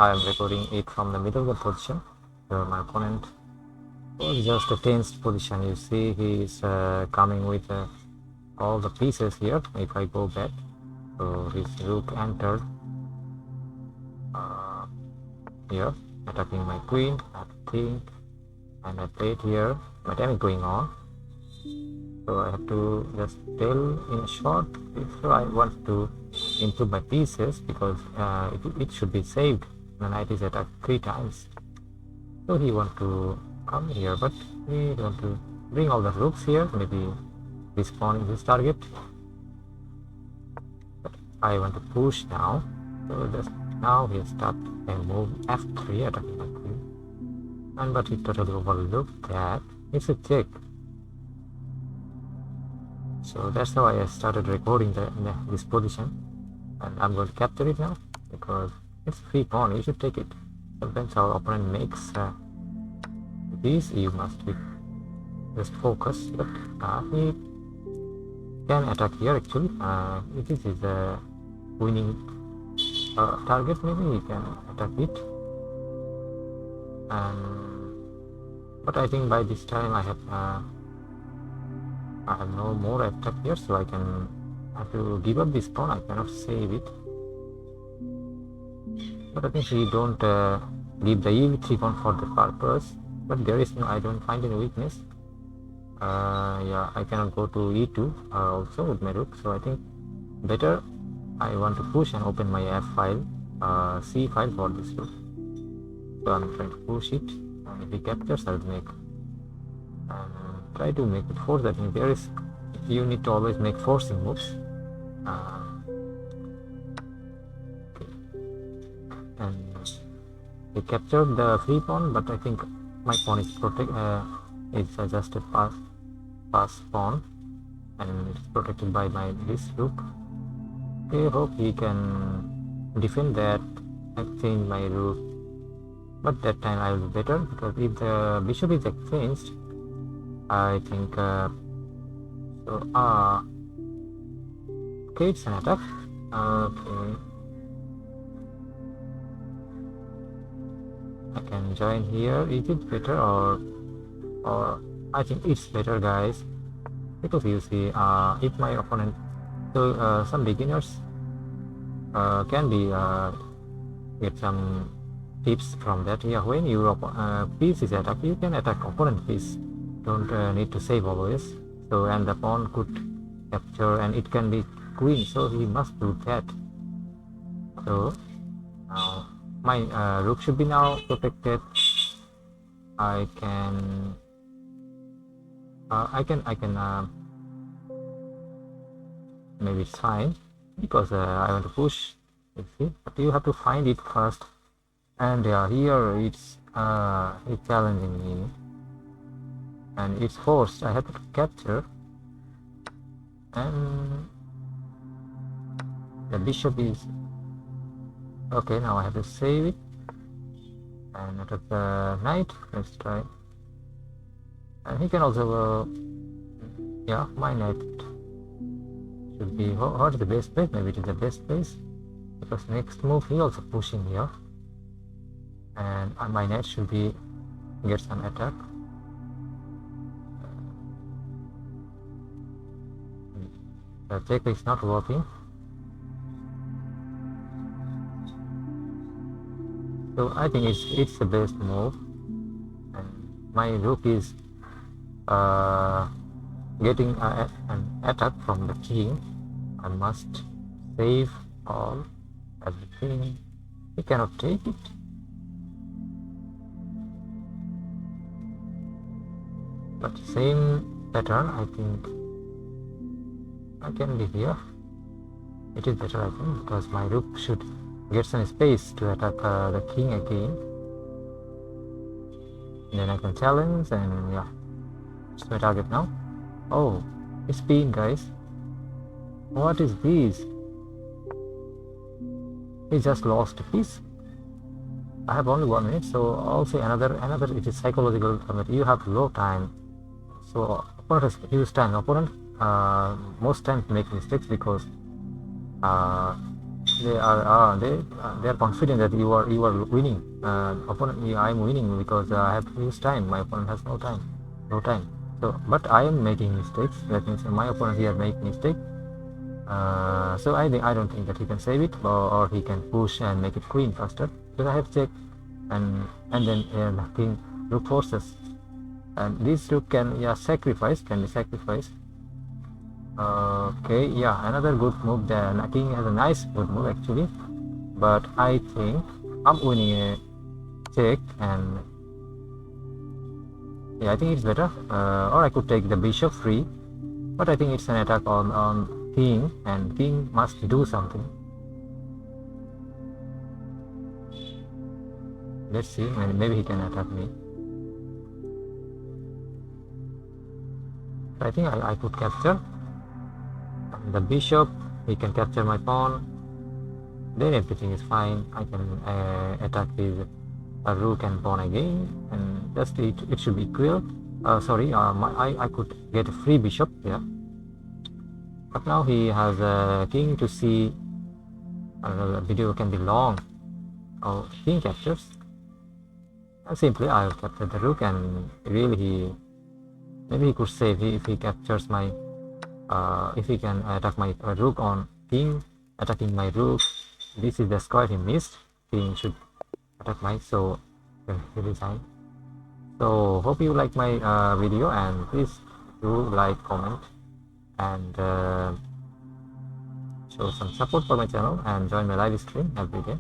I am recording it from the middle position where my opponent was just a tensed position. You see he is coming with all the pieces here. If I go back, so his rook entered here, attacking my queen, I think, and I played here. My time is going on, so I have to just tell in short if I want to improve my pieces because it should be saved. The knight is attacked 3 times. So he want to come here, but we want to bring all the rooks here, maybe respawning this target. But I want to push now. So just now he start and move f3 attacking my queen. And but he totally overlooked that. It's a check. So that's how I started recording this position. And I'm going to capture it now because it's free pawn. You should take it. Sometimes our opponent makes this, you must be just focus, but he can attack here actually. If this is a winning target, maybe he can attack it. But I think by this time I have no more attack here, so I have to give up this pawn. I cannot save it. But I think he don't give the e3 pawn for the purpose. But there is no, I don't find any weakness. Yeah, I cannot go to e2 also with my rook, so I think better I want to push and open my f file, c file for this rook. So I'm trying to push it, and if he captures, I'll make try to make it force. I think there is, you need to always make forcing moves. Okay. And he captured the free pawn, but I think my pawn is just a pass pawn, and it's protected by this rook. I hope he can defend that, exchange my rook, but that time I will be better because if the bishop is exchanged, I think so. Okay, it's an attack. Okay, I can join here. Is it better or I think it's better, guys, because you see, if my opponent, so some beginners can be get some tips from that. Yeah, when your piece is attacked, you can attack opponent piece. Don't need to save always. So, and the pawn could capture, and it can be queen. So he must do that. So now my rook should be now protected. I can maybe it's fine because I want to push. You see, but you have to find it first. And here it's challenging me, and it's forced. I have to capture, and the bishop is okay. Now I have to save it and attack the knight. Let's try. And he can also yeah, my knight should be, what is the best place? Maybe it is the best place, because next move he also pushing here, and my knight should be get some attack. The check is not working, so I think it's the best move, and my rook is getting an attack from the king. I must save all everything. He cannot take it. But same pattern, I think I can be here. It is better, I think, because my rook should get some space to attack the king again. And then I can challenge, and yeah, it's my target now. Oh, it's been, guys. What is this? He just lost a piece. I have only 1 minute, so also another. It is psychological. You have low time, so opponent has huge time. Opponent most times make mistakes because They are confident that you are winning. Opponent, I am winning because I have to use time. My opponent has no time. So, but I am making mistakes. That means my opponent here make mistake. So I don't think that he can save it, or he can push and make it queen faster. Because I have checked, and then the king rook forces, and this rook can, yeah, can be sacrificed. Okay, yeah, another good move. The king has a nice good move actually, but I think I'm winning a check, and yeah, I think it's better. Or I could take the bishop free, but I think it's an attack on king, and king must do something. Let's see, maybe he can attack me. I think I could capture the bishop. He can capture my pawn. Then everything is fine. I can attack his rook and pawn again, and just it should be equal. Sorry, I could get a free bishop, yeah. But now he has a king to see. The video can be long. Oh, king captures. And simply I'll capture the rook, and really maybe he could save if he captures my if he can attack my rook on king, attacking my rook. This is the square he missed. King should attack my, so he resign. So hope you like my video, and please do like, comment, and show some support for my channel, and join my live stream every day.